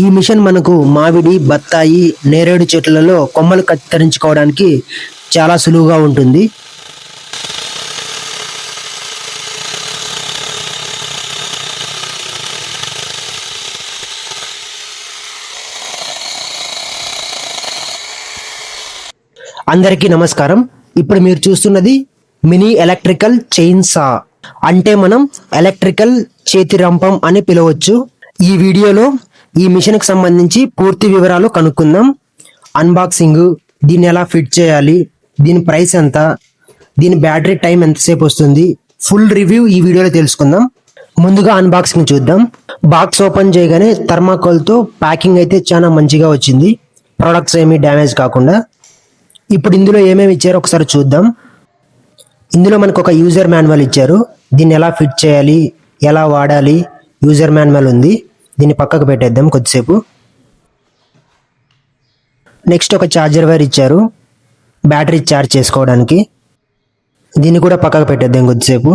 ఈ మిషన్ మనకు మామిడి, బత్తాయి, నేరేడు చెట్లలో కొమ్మలు కత్తిరించుకోవడానికి చాలా సులువుగా ఉంటుంది. అందరికీ నమస్కారం. ఇప్పుడు మీరు చూస్తున్నది మినీ ఎలక్ట్రికల్ చైన్ సా, అంటే మనం ఎలక్ట్రికల్ చేతి రంపం అని పిలవచ్చు. ఈ వీడియోలో ఈ మిషన్ కి సంబంధించి పూర్తి వివరాలు కనుక్కుందాం. అన్బాక్సింగ్, దీన్ని ఎలా ఫిట్ చేయాలి, దీని ప్రైస్ ఎంత, దీని బ్యాటరీ టైం ఎంతసేపు వస్తుంది, ఫుల్ రివ్యూ ఈ వీడియోలో తెలుసుకుందాం. ముందుగా అన్బాక్సింగ్ చూద్దాం. బాక్స్ ఓపెన్ చేయగానే థర్మాకోల్ తో ప్యాకింగ్ అయితే చాలా మంచిగా వచ్చింది, ప్రొడక్ట్స్ ఏమీ డ్యామేజ్ కాకుండా. ఇప్పుడు ఇందులో ఏమేమి ఇచ్చారో ఒకసారి చూద్దాం. ఇందులో మనకు ఒక యూజర్ మాన్యువల్ ఇచ్చారు. దీన్ని ఎలా ఫిట్ చేయాలి, ఎలా వాడాలి, యూజర్ మాన్యువల్ ఉంది. దీన్ని పక్కకు పెట్టేద్దాం కొద్దిసేపు. నెక్స్ట్ ఒక ఛార్జర్ వైర్ ఇచ్చారు, బ్యాటరీ ఛార్జ్ చేసుకోవడానికి. దీన్ని కూడా పక్కకు పెట్టేద్దాం కొద్దిసేపు.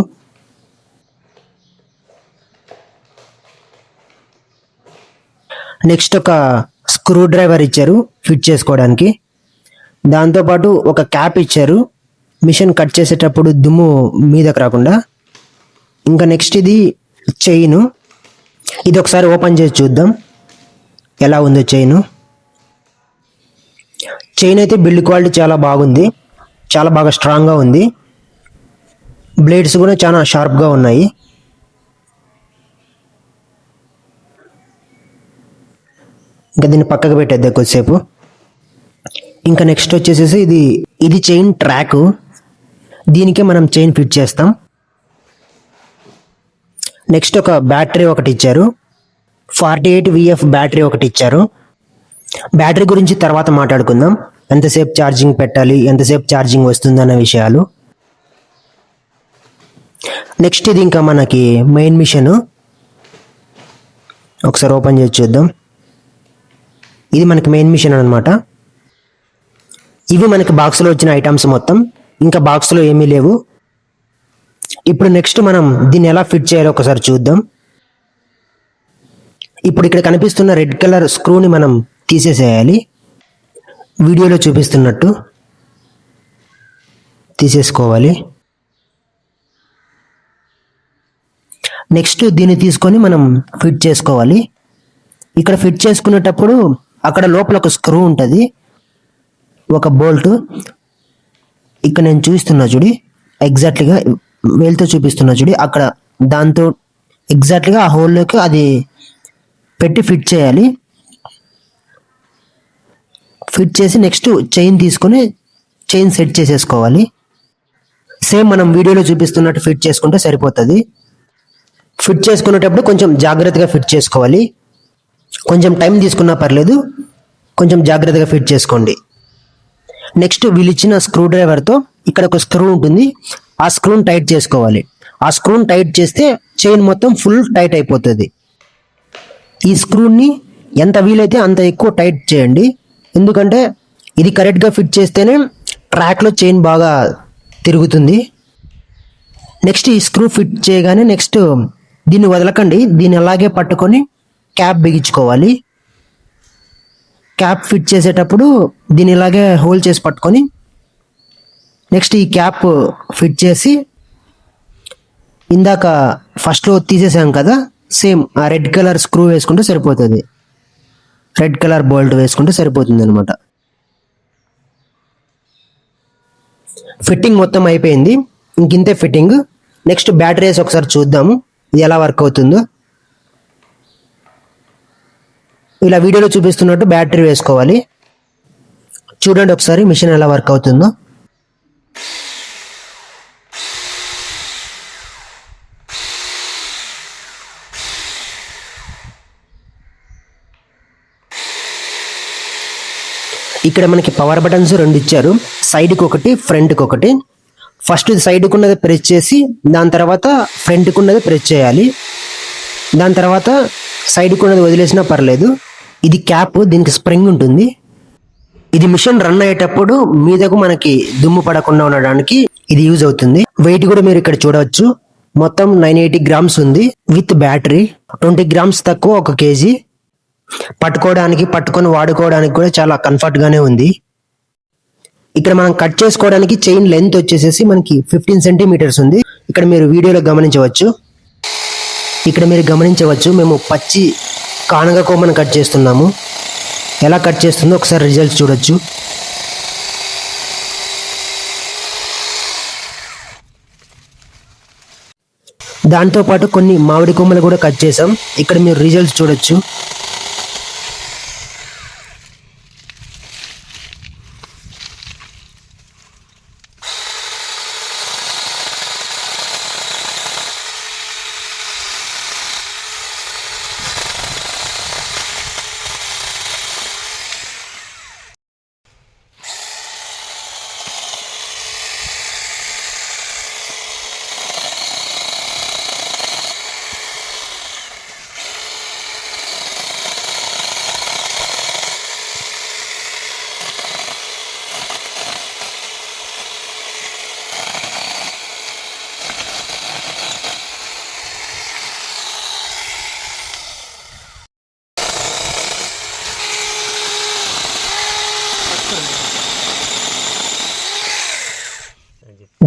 నెక్స్ట్ ఒక స్క్రూ డ్రైవర్ ఇచ్చారు ఫిట్ చేసుకోవడానికి. దాంతోపాటు ఒక క్యాప్ ఇచ్చారు, మిషన్ కట్ చేసేటప్పుడు దుమ్ము మీదకు రాకుండా. ఇంకా నెక్స్ట్ ఇది చైన్. ఇది ఒకసారి ఓపెన్ చేసి చూద్దాం ఎలా ఉందో చైన్. చైన్ అయితే బిల్డ్ క్వాలిటీ చాలా బాగుంది, చాలా బాగా స్ట్రాంగ్గా ఉంది. బ్లేడ్స్ కూడా చాలా షార్ప్గా ఉన్నాయి. ఇంకా దీన్ని పక్కకు పెట్టేద్దాం కొద్దిసేపు. ఇంకా నెక్స్ట్ వచ్చేసేసి ఇది చైన్ ట్రాక్. దీనికే మనం చైన్ ఫిట్ చేస్తాం. నెక్స్ట్ ఒక బ్యాటరీ ఒకటి ఇచ్చారు, 48 VF బ్యాటరీ ఒకటి ఇచ్చారు. బ్యాటరీ గురించి తర్వాత మాట్లాడుకుందాం, ఎంతసేపు ఛార్జింగ్ పెట్టాలి, ఎంతసేపు ఛార్జింగ్ వస్తుంది అన్న విషయాలు. నెక్స్ట్ ఇది ఇంకా మనకి మెయిన్ మిషన్. ఒకసారి ఓపెన్ చేసి చూద్దాం. ఇది మనకి మెయిన్ మిషన్ అనమాట. ఇవి మనకి బాక్స్లో వచ్చిన ఐటమ్స్ మొత్తం, ఇంకా బాక్స్లో ఏమీ లేవు. ఇప్పుడు నెక్స్ట్ మనం దీన్ని ఎలా ఫిట్ చేయాలో ఒకసారి చూద్దాం. ఇప్పుడు ఇక్కడ కనిపిస్తున్న రెడ్ కలర్ స్క్రూని మనం తీసేసేయాలి, వీడియోలో చూపిస్తున్నట్టు తీసేసుకోవాలి. నెక్స్ట్ దీన్ని తీసుకొని మనం ఫిట్ చేసుకోవాలి. ఇక్కడ ఫిట్ చేసుకునేటప్పుడు అక్కడ లోపల ఒక స్క్రూ ఉంటుంది, ఒక బోల్ట్. ఇక్కడ నేను చూస్తున్నా చూడి, ఎగ్జాక్ట్లీగా వేలుతో చూపిస్తున్నా చూడి, అక్కడ దాంతో ఎగ్జాక్ట్లీగా ఆ హోల్లోకి అది పెట్టి ఫిట్ చేయాలి. ఫిట్ చేసి నెక్స్ట్ చైన్ తీసుకొని చైన్ సెట్ చేసేసుకోవాలి. సేమ్ మనం వీడియోలో చూపిస్తున్నట్టు ఫిట్ చేసుకుంటే సరిపోతుంది. ఫిట్ చేసుకునేటప్పుడు కొంచెం జాగ్రత్తగా ఫిట్ చేసుకోవాలి. కొంచెం టైం తీసుకున్నా పర్లేదు, కొంచెం జాగ్రత్తగా ఫిట్ చేసుకోండి. నెక్స్ట్ వీళ్ళు ఇచ్చిన స్క్రూ డ్రైవర్తో ఇక్కడ ఒక స్క్రూ ఉంటుంది, ఆ స్క్రూని టైట్ చేసుకోవాలి. ఆ స్క్రూని టైట్ చేస్తే చైన్ మొత్తం ఫుల్ టైట్ అయిపోతుంది. ఈ స్క్రూని ఎంత వీలైతే అంత ఎక్కువ టైట్ చేయండి, ఎందుకంటే ఇది కరెక్ట్గా ఫిట్ చేస్తేనే ట్రాక్లో చైన్ బాగా తిరుగుతుంది. నెక్స్ట్ ఈ స్క్రూ ఫిట్ చేయగానే నెక్స్ట్ దీన్ని వదలకండి, దీన్ని అలాగే పట్టుకొని క్యాప్ బిగించుకోవాలి. క్యాప్ ఫిట్ చేసేటప్పుడు దీన్ని ఇలాగే హోల్డ్ చేసి పట్టుకొని నెక్స్ట్ ఈ క్యాప్ ఫిట్ చేసి ఇందాక ఫస్ట్లో తీసేసాం కదా, సేమ్ ఆ రెడ్ కలర్ స్క్రూ వేసుకుంటే సరిపోతుంది, రెడ్ కలర్ బోల్ట్ వేసుకుంటే సరిపోతుంది అనమాట. ఫిట్టింగ్ మొత్తం అయిపోయింది, ఇంకింతే ఫిట్టింగ్. నెక్స్ట్ బ్యాటరీ వేసి ఒకసారి చూద్దాము ఇది ఎలా వర్క్ అవుతుందో. ఇలా వీడియోలో చూపిస్తున్నట్టు బ్యాటరీ వేసుకోవాలి. చూడండి ఒకసారి మిషన్ ఎలా వర్క్ అవుతుందో. ఇక్కడ మనకి పవర్ బటన్స్ 2 ఇచ్చారు, సైడ్కి ఒకటి, ఫ్రంట్కి ఒకటి. ఫస్ట్ సైడ్కి ఉన్నది ప్రెస్ చేసి దాని తర్వాత ఫ్రంట్కి ఉన్నది ప్రెస్ చేయాలి. దాని తర్వాత సైడ్కి ఉన్నది వదిలేసినా పర్లేదు. ఇది క్యాప్, దీనికి స్ప్రింగ్ ఉంటుంది. ఇది మిషన్ రన్ అయ్యేటప్పుడు మీదకు మనకి దుమ్ము పడకుండా ఉండడానికి ఇది యూజ్ అవుతుంది. వెయిట్ కూడా మీరు ఇక్కడ చూడవచ్చు, మొత్తం 980 గ్రామ్స్ ఉంది విత్ బ్యాటరీ. 20 గ్రామ్స్ తక్కువ 1 kg. పట్టుకొని వాడుకోవడానికి కూడా చాలా కంఫర్ట్ గానే ఉంది. ఇక్కడ మనం కట్ చేసుకోవడానికి చైన్ లెంత్ వచ్చేసేసి మనకి 15 సెంటీమీటర్స్ ఉంది. ఇక్కడ మీరు వీడియోలో గమనించవచ్చు. మేము పచ్చి కానగ కొమ్మను కట్ చేస్తున్నాము. ఎలా కట్ చేస్తుందో ఒకసారి రిజల్ట్స్ చూడొచ్చు. దాంతోపాటు కొన్ని మామిడి కొమ్మలు కూడా కట్ చేసాం. ఇక్కడ మీరు రిజల్ట్స్ చూడొచ్చు.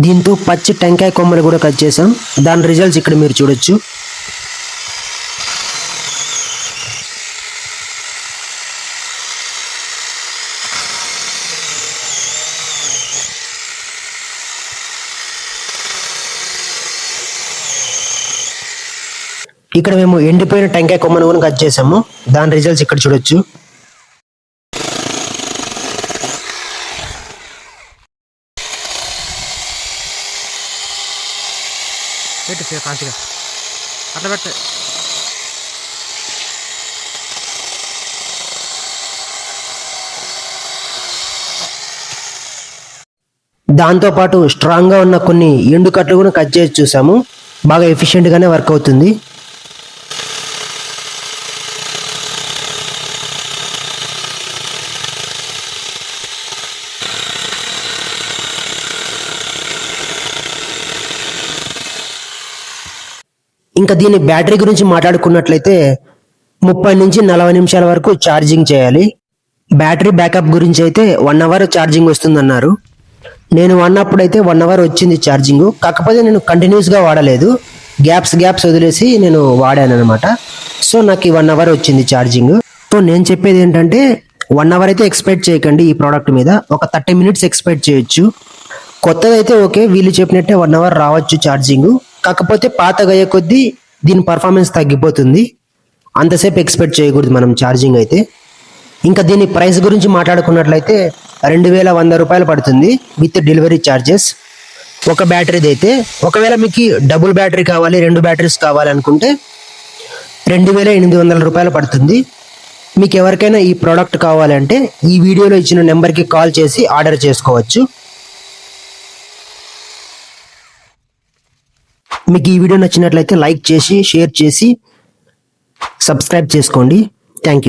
దీంతో పచ్చి టెంకాయ కొమ్మలు కూడా కట్ చేసాం. దాని రిజల్ట్స్ ఇక్కడ మీరు చూడొచ్చు. ఇక్కడ మేము ఎండిపోయిన టెంకాయ కొమ్మను కూడా కట్ చేసాము. దాని రిజల్ట్స్ ఇక్కడ చూడొచ్చు. కాంచిగా అట్లా పెట్టే. దాంతోపాటు స్ట్రాంగ్గా ఉన్న కొన్ని ఎండు కట్లు కూడా కట్ చేసి చూసాము. బాగా ఎఫిషియెంట్గానే వర్క్ అవుతుంది. ఇంకా దీని బ్యాటరీ గురించి మాట్లాడుకున్నట్లయితే 30 నుంచి 40 నిమిషాల వరకు ఛార్జింగ్ చేయాలి. బ్యాటరీ బ్యాకప్ గురించి అయితే 1 అవర్ ఛార్జింగ్ వస్తుందన్నారు. నేను వాడినప్పుడు అయితే 1 అవర్ వచ్చింది ఛార్జింగ్. కాకపోతే నేను కంటిన్యూస్గా వాడలేదు, గ్యాప్స్ వదిలేసి నేను వాడాను అనమాట. సో నాకు 1 అవర్ వచ్చింది ఛార్జింగ్. సో నేను చెప్పేది ఏంటంటే 1 అవర్ అయితే ఎక్స్పెక్ట్ చేయకండి ఈ ప్రోడక్ట్ మీద. ఒక 30 మినిట్స్ ఎక్స్పెక్ట్ చేయొచ్చు. కొత్తదైతే ఓకే, వీళ్ళు చెప్పినట్టే 1 అవర్ రావచ్చు ఛార్జింగ్. కాకపోతే పాతగా అయ్యే కొద్దీ దీని పర్ఫార్మెన్స్ తగ్గిపోతుంది. అంతసేపు ఎక్స్పెక్ట్ చేయకూడదు మనం ఛార్జింగ్ అయితే. ఇంకా దీని ప్రైస్ గురించి మాట్లాడుకున్నట్లయితే 2100 రూపాయలు పడుతుంది విత్ డెలివరీ ఛార్జెస్ ఒక బ్యాటరీది అయితే. ఒకవేళ మీకు డబుల్ బ్యాటరీ కావాలి, 2 బ్యాటరీస్ కావాలనుకుంటే 2800 రూపాయలు పడుతుంది. మీకు ఎవరికైనా ఈ ప్రోడక్ట్ కావాలంటే ఈ వీడియోలో ఇచ్చిన నెంబర్కి కాల్ చేసి ఆర్డర్ చేసుకోవచ్చు. మీకు ఈ వీడియో నచ్చినట్లయితే లైక్ చేసి, షేర్ చేసి, సబ్స్క్రైబ్ చేసుకోండి. Thank you.